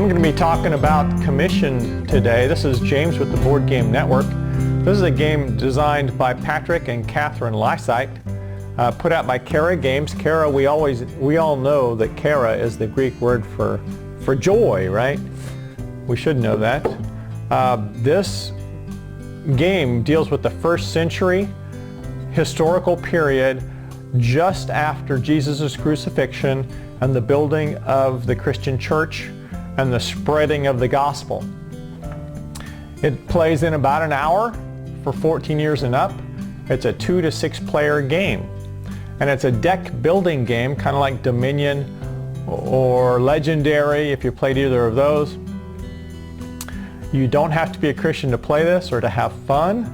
I'm going to be talking about Commission today. This is James with the Board Game Network. This is a game designed by Patrick and Catherine Lysite, put out by Kara Games. Kara, we all know that Kara is the Greek word for joy, right? We should know that. This game deals with the first century historical period just after Jesus' crucifixion and the building of the Christian church and the spreading of the gospel. It plays in about an hour for 14 years and up. It's a 2 to 6 player game. And it's a deck building game, kind of like Dominion or Legendary, if you played either of those. You don't have to be a Christian to play this or to have fun.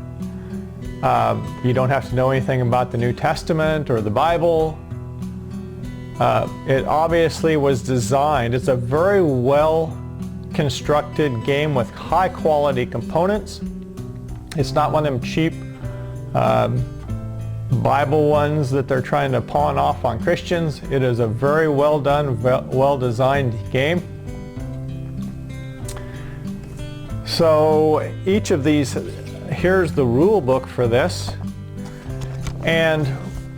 You don't have to know anything about the New Testament or the Bible. It obviously was designed. It's a very well constructed game with high quality components. It's not one of them cheap Bible ones that they're trying to pawn off on Christians. It is a very well done, well designed game. So each of these, here's the rule book for this, and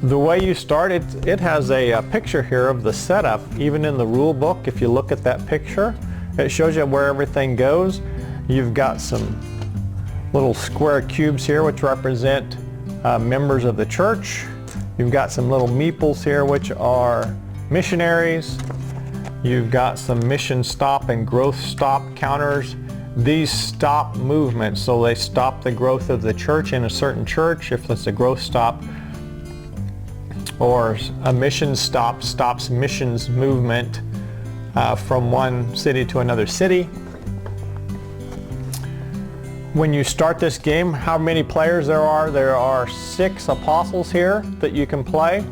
the way you start, it has a picture here of the setup. Even in the rule book, if you look at that picture, it shows you where everything goes. You've got some little square cubes here which represent members of the church. You've got some little meeples here which are missionaries. You've got some mission stop and growth stop counters. These stop movements, so they stop the growth of the church in a certain church. If it's a growth stop, or a mission stop stops missions movement from one city to another city. When you start this game, how many players there are? There are 6 apostles here that you can play.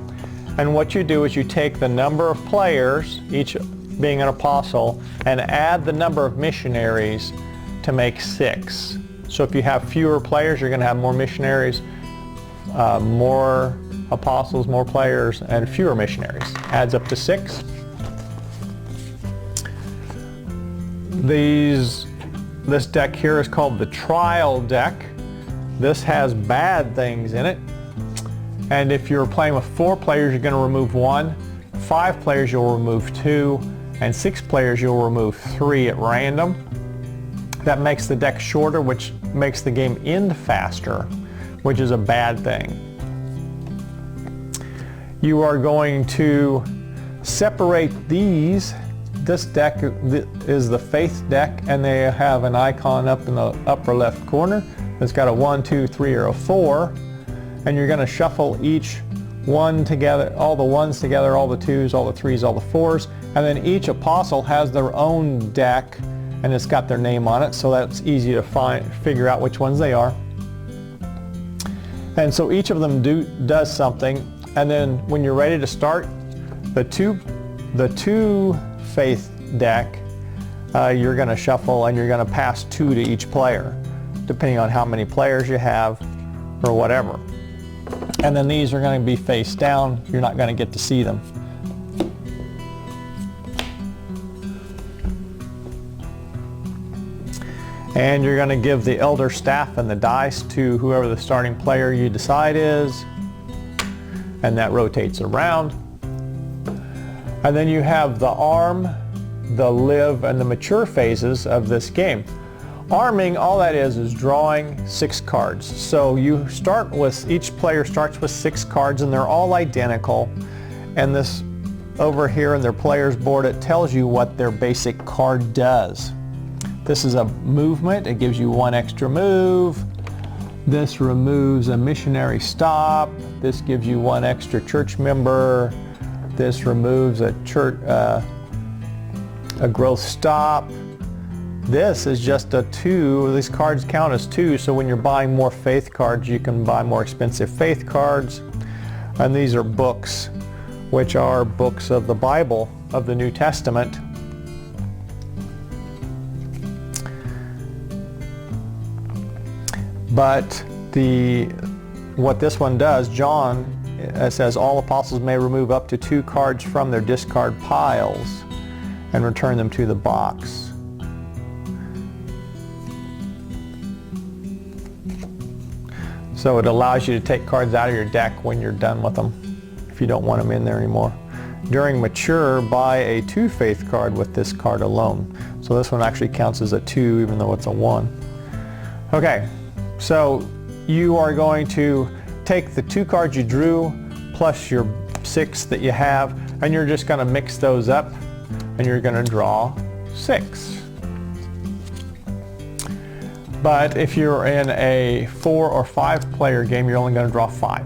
And what you do is you take the number of players, each being an apostle, and add the number of missionaries to make 6. So if you have fewer players, you're going to have more missionaries, more apostles, more players, and fewer missionaries. Adds up to 6. This deck here is called the trial deck. This has bad things in it. And if you're playing with 4 players, you're going to remove 1. 5 players, you'll remove 2. And 6 players, you'll remove 3 at random. That makes the deck shorter, which makes the game end faster, which is a bad thing. You are going to separate these. This deck is the faith deck, and they have an icon up in the upper left corner. It's got a 1, 2, 3, or a 4. And you're going to shuffle each one together, all the 1s together, all the 2s, all the 3s, all the 4s. And then each apostle has their own deck, and it's got their name on it, so that's easy to figure out which ones they are. And so each of them does something. And then when you're ready to start, the two faith deck, you're going to shuffle and you're going to pass 2 to each player, depending on how many players you have or whatever. And then these are going to be face down. You're not going to get to see them. And you're going to give the elder staff and the dice to whoever the starting player you decide is. And that rotates around. And then you have the arm, the live, and the mature phases of this game. Arming, all that is drawing 6 cards. So you start with, each player starts with 6 cards, and they're all identical. And this over here in their player's board, it tells you what their basic card does. This is a movement. It gives you 1 extra move. This removes a missionary stop. This gives you 1 extra church member. This removes a growth stop. This is just a 2. These cards count as 2, so when you're buying more faith cards, you can buy more expensive faith cards. And these are books, which are books of the Bible, of the New Testament. But what this one does, John, it says all apostles may remove up to 2 cards from their discard piles and return them to the box. So it allows you to take cards out of your deck when you're done with them, if you don't want them in there anymore. During mature, buy a 2 faith card with this card alone. So this one actually counts as a 2 even though it's a 1. Okay, so you are going to take the 2 cards you drew plus your 6 that you have, and you're just going to mix those up and you're going to draw 6. But if you're in a 4 or 5 player game, you're only going to draw 5.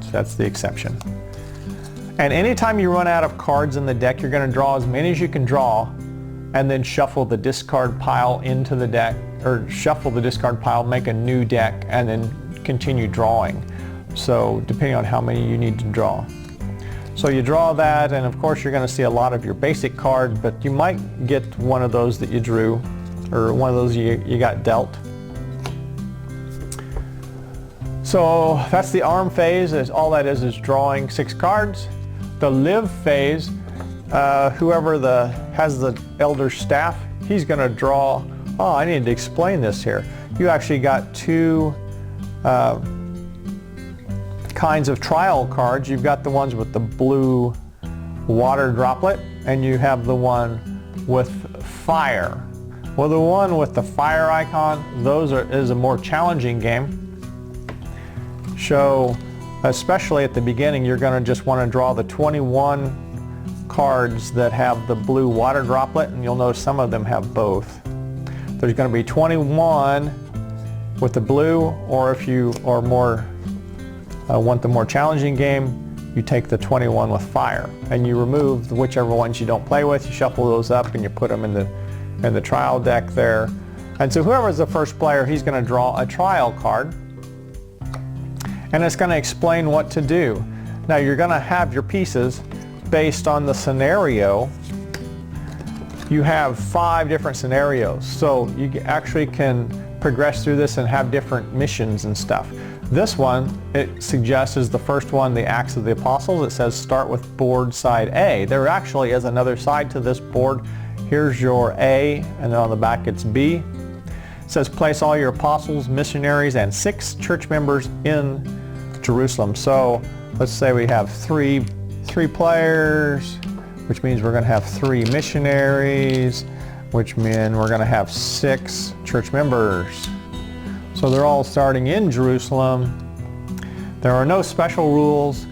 So that's the exception. And anytime you run out of cards in the deck, you're going to draw as many as you can draw and then shuffle the discard pile into the deck, or shuffle the discard pile, make a new deck, and then continue drawing. So depending on how many you need to draw. So you draw that, and of course you're going to see a lot of your basic card, but you might get one of those that you drew, or one of those you got dealt. So that's the arm phase. All that is drawing 6 cards. The live phase, whoever has the elder staff, he's going to draw. Oh, I need to explain this here. You actually got 2 kinds of trial cards. You've got the ones with the blue water droplet, and you have the one with fire. Well, the one with the fire icon, is a more challenging game. So, especially at the beginning, you're going to just want to draw the 21 cards that have the blue water droplet, and you'll notice some of them have both. There's going to be 21 with the blue, or if you are more want the more challenging game, you take the 21 with fire, and you remove whichever ones you don't play with. You shuffle those up and you put them in the trial deck there. And so whoever's the first player, he's going to draw a trial card, and it's going to explain what to do. Now you're going to have your pieces based on the scenario. You have 5 different scenarios, so you actually can progress through this and have different missions and stuff. This one, it suggests, is the first one, the Acts of the Apostles. It says start with board side A. There actually is another side to this board. Here's your A, and then on the back it's B. It says place all your apostles, missionaries, and 6 church members in Jerusalem. So let's say we have three players, which means we're going to have 3 missionaries, which means we're going to have 6 church members. So they're all starting in Jerusalem. There are no special rules,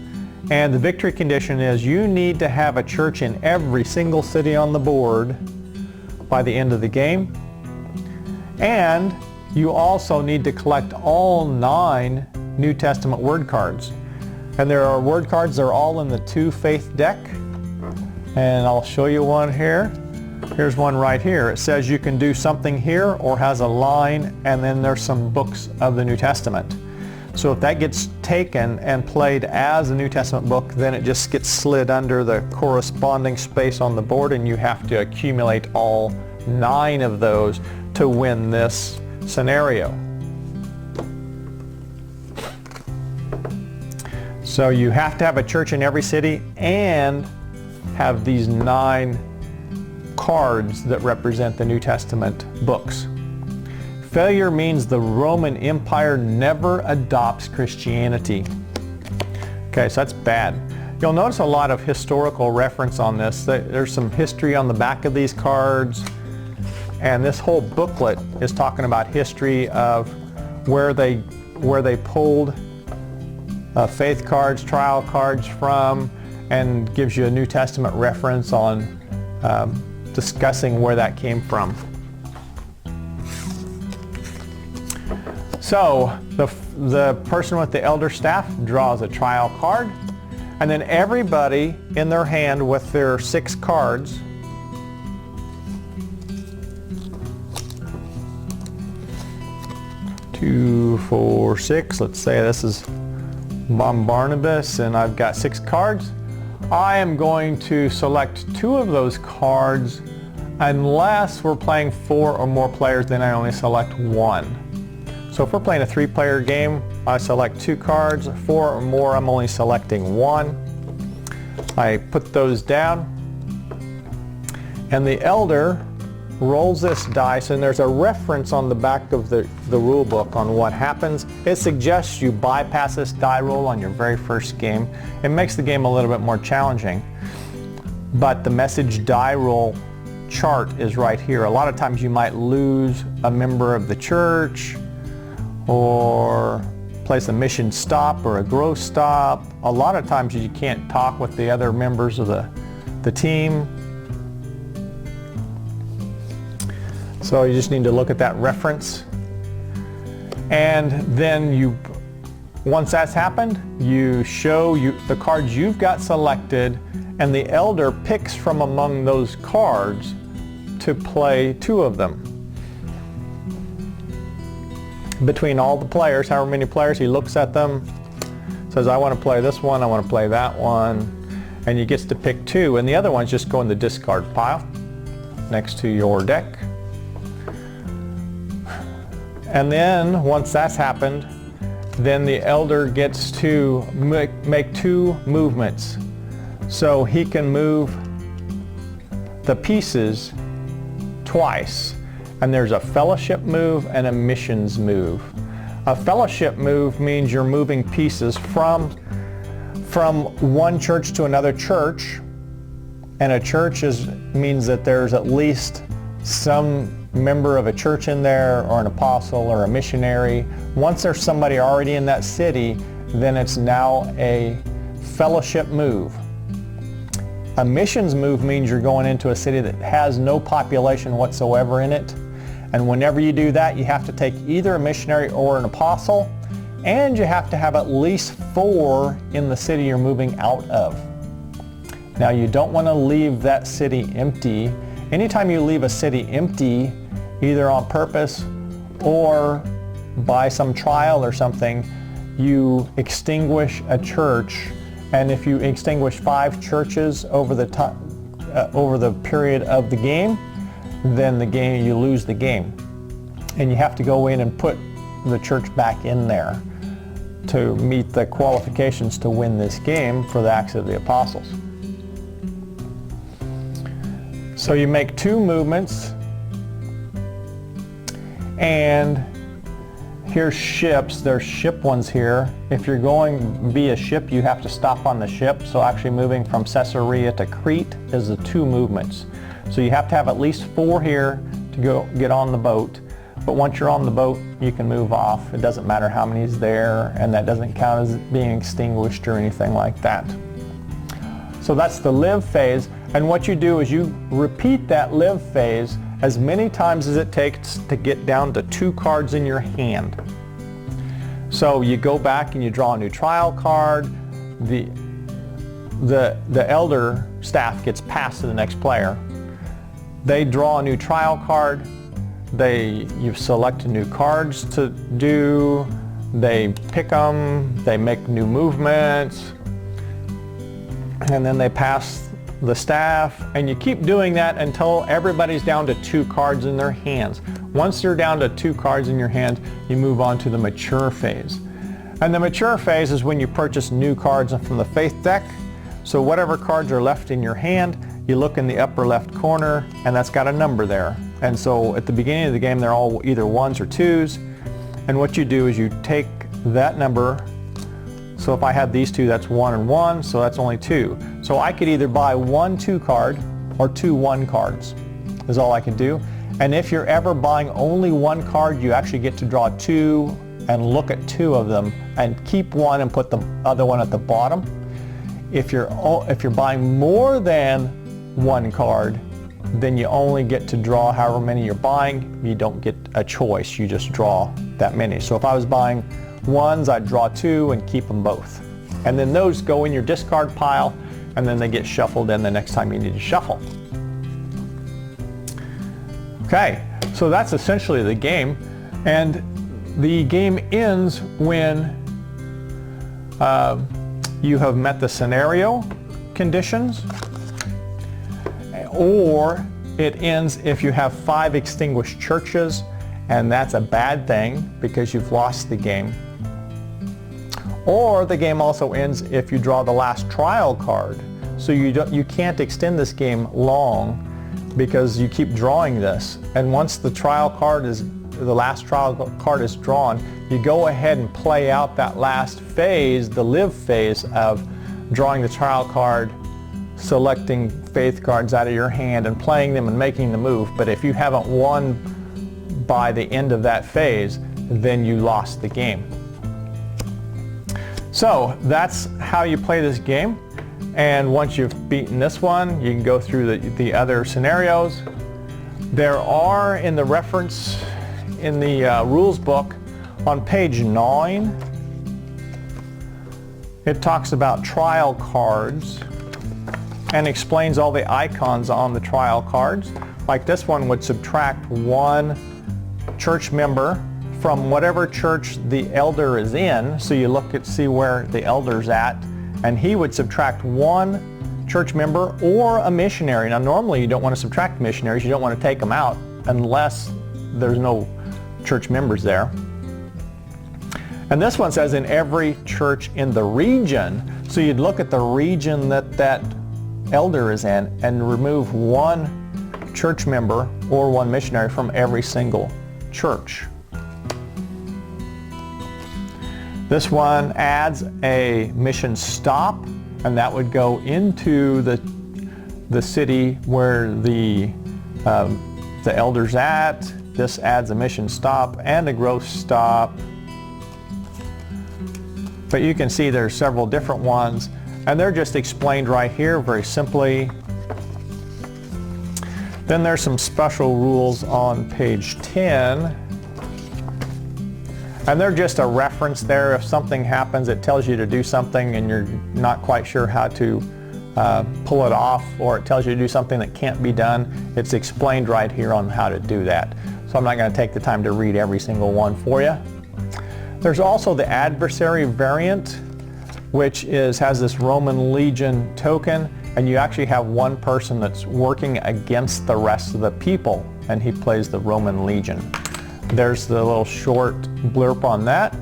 and the victory condition is you need to have a church in every single city on the board by the end of the game. And you also need to collect all 9 New Testament word cards. And there are word cards, they're all in the 2 faith deck. And I'll show you one here. Here's one right here. It says you can do something here, or has a line, and then there's some books of the New Testament. So if that gets taken and played as a New Testament book, then it just gets slid under the corresponding space on the board, and you have to accumulate all 9 of those to win this scenario. So you have to have a church in every city and have these 9 cards that represent the New Testament books. Failure means the Roman Empire never adopts Christianity. Okay, so that's bad. You'll notice a lot of historical reference on this. There's some history on the back of these cards, and this whole booklet is talking about history of where they pulled faith cards, trial cards from, and gives you a New Testament reference on discussing where that came from. So the person with the elder staff draws a trial card, and then everybody in their hand with their 6 cards two, 4, 6. Let's say this is Barnabas, and I've got 6 cards. I am going to select 2 of those cards. Unless we're playing 4 or more players, then I only select 1. So if we're playing a 3-player game, I select 2 cards. 4 or more, I'm only selecting 1. I put those down, and the elder rolls this dice, and there's a reference on the back of the rule book on what happens. It suggests you bypass this die roll on your very first game. It makes the game a little bit more challenging. But the message die roll chart is right here. A lot of times you might lose a member of the church, or place a mission stop or a growth stop. A lot of times you can't talk with the other members of the team. So you just need to look at that reference. And then once that's happened, you show the cards you've got selected, and the elder picks from among those cards to play 2 of them. Between all the players, however many players, he looks at them, says, I want to play this one, I want to play that one, and he gets to pick 2, and the other ones just go in the discard pile next to your deck. And then once that's happened, then the elder gets to make 2 movements. So he can move the pieces twice. And there's a fellowship move and a missions move. A fellowship move means you're moving pieces from one church to another church. And a church means that there's at least some member of a church in there, or an apostle or a missionary. Once there's somebody already in that city, then it's now a fellowship move. A missions move means you're going into a city that has no population whatsoever in it. And whenever you do that, you have to take either a missionary or an apostle, and you have to have at least 4 in the city you're moving out of. Now, you don't want to leave that city empty. Anytime you leave a city empty, either on purpose or by some trial or something, you extinguish a church. And if you extinguish 5 churches over the period of the game, then you lose the game. And you have to go in and put the church back in there to meet the qualifications to win this game for the Acts of the Apostles. So you make 2 movements, and here's ships. There's ship ones here. If you're going via ship, you have to stop on the ship. So actually moving from Caesarea to Crete is the 2 movements. So you have to have at least 4 here to get on the boat. But once you're on the boat, you can move off. It doesn't matter how many is there, and that doesn't count as being extinguished or anything like that. So that's the live phase. And what you do is you repeat that live phase as many times as it takes to get down to 2 cards in your hand. So you go back and you draw a new trial card. The elder staff gets passed to the next player. They draw a new trial card. You select new cards to do. They pick them. They make new movements. And then they pass the staff, and you keep doing that until everybody's down to 2 cards in their hands. Once you're down to 2 cards in your hand, you move on to the mature phase. And the mature phase is when you purchase new cards from the faith deck. So whatever cards are left in your hand, you look in the upper left corner, and that's got a number there. And so at the beginning of the game, they're all either 1s or 2s. And what you do is you take that number. So if I had these 2, that's 1 and 1, so that's only 2. So I could either buy 1 2 card or 2 1 cards is all I can do. And if you're ever buying only 1 card, you actually get to draw 2 and look at 2 of them and keep 1 and put the other one at the bottom. If you're buying more than 1 card, then you only get to draw however many you're buying. You don't get a choice, you just draw that many. So if I was buying 1s, I'd draw 2 and keep them both. And then those go in your discard pile, and then they get shuffled in the next time you need to shuffle. Okay, so that's essentially the game. And the game ends when you have met the scenario conditions, or it ends if you have 5 extinguished churches, and that's a bad thing because you've lost the game. Or the game also ends if you draw the last trial card. So you can't extend this game long because you keep drawing this, and once the last trial card is drawn, you go ahead and play out that last phase, the live phase of drawing the trial card, selecting faith cards out of your hand and playing them and making the move. But if you haven't won by the end of that phase, then you lost the game. So that's how you play this game. And once you've beaten this one, you can go through the other scenarios. There are in the reference in the rules book on page 9, it talks about trial cards and explains all the icons on the trial cards. Like this one would subtract one church member from whatever church the elder is in. So you look at see where the elder's at, and he would subtract one church member or a missionary. Now normally you don't want to subtract missionaries, you don't want to take them out unless there's no church members there. And this one says in every church in the region. So you'd look at the region that elder is in and remove one church member or one missionary from every single church. This one adds a mission stop, and that would go into the city where the elder's at. This adds a mission stop and a growth stop. But you can see there's several different ones, and they're just explained right here very simply. Then there's some special rules on page 10. And they're just a reference there. If something happens, it tells you to do something and you're not quite sure how to pull it off, or it tells you to do something that can't be done. It's explained right here on how to do that. So I'm not going to take the time to read every single one for you. There's also the adversary variant, which has this Roman legion token, and you actually have one person that's working against the rest of the people, and he plays the Roman legion. There's the little short blurb on that.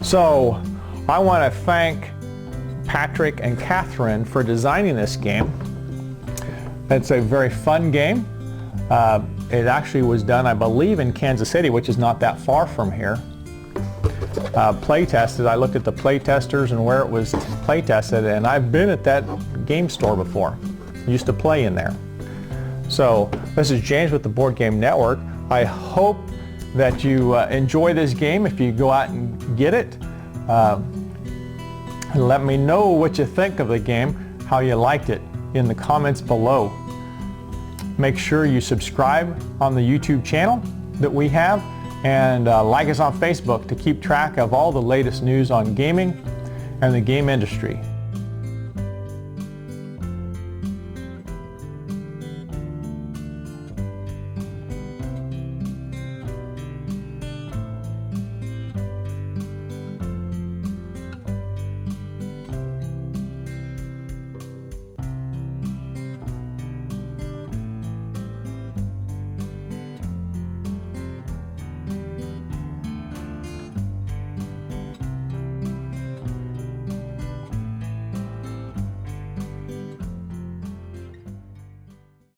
So I want to thank Patrick and Catherine for designing this game. It's a very fun game. It actually was done, I believe, in Kansas City, which is not that far from here. Play tested. I looked at the play testers and where it was play tested, and I've been at that game store before. Used to play in there. So this is James with the Board Game Network. I hope that you enjoy this game if you go out and get it. Let me know what you think of the game, how you liked it in the comments below. Make sure you subscribe on the YouTube channel that we have, and like us on Facebook to keep track of all the latest news on gaming and the game industry.